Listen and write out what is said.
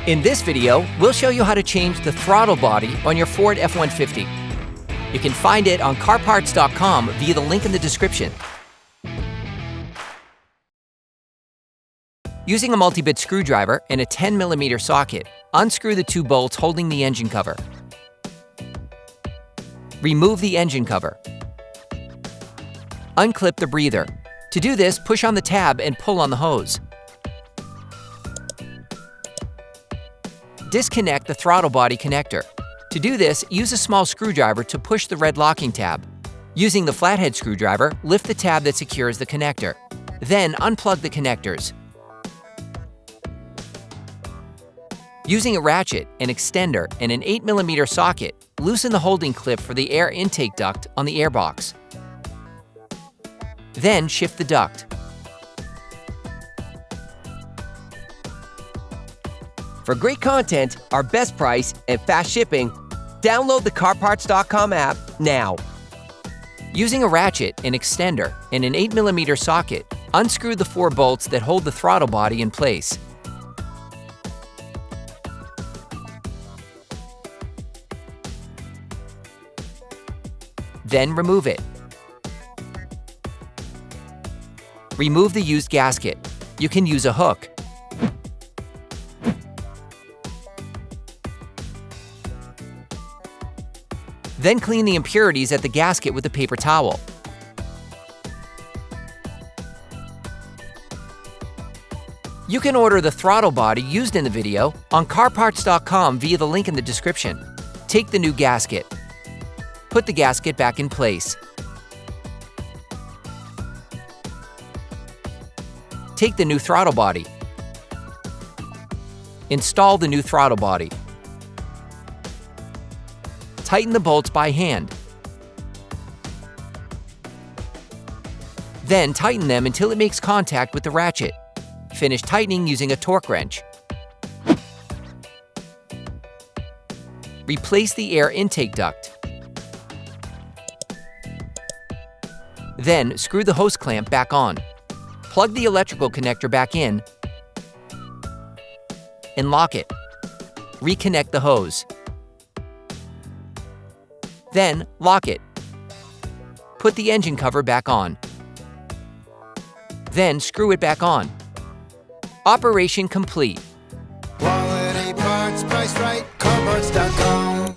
In this video, we'll show you how to change the throttle body on your Ford F-150. You can find it on CarParts.com via the link in the description. Using a multi-bit screwdriver and a 10mm socket, unscrew the two bolts holding the engine cover. Remove the engine cover. Unclip the breather. To do this, push on the tab and pull on the hose. Disconnect the throttle body connector. To do this, use a small screwdriver to push the red locking tab. Using the flathead screwdriver, lift the tab that secures the connector. Then unplug the connectors. Using a ratchet, an extender, and an 8mm socket, loosen the holding clip for the air intake duct on the airbox. Then shift the duct. For great content, our best price, and fast shipping, download the CarParts.com app now. Using a ratchet, an extender, and an 8mm socket, unscrew the 4 bolts that hold the throttle body in place. Then remove it. Remove the used gasket. You can use a hook. Then clean the impurities at the gasket with a paper towel. You can order the throttle body used in the video on CarParts.com via the link in the description. Take the new gasket. Put the gasket back in place. Take the new throttle body. Install the new throttle body. Tighten the bolts by hand. Then tighten them until it makes contact with the ratchet. Finish tightening using a torque wrench. Replace the air intake duct. Then screw the hose clamp back on. Plug the electrical connector back in and lock it. Reconnect the hose. Then lock it. Put the engine cover back on. Then screw it back on. Operation complete. Quality parts, priced right, CarParts.com.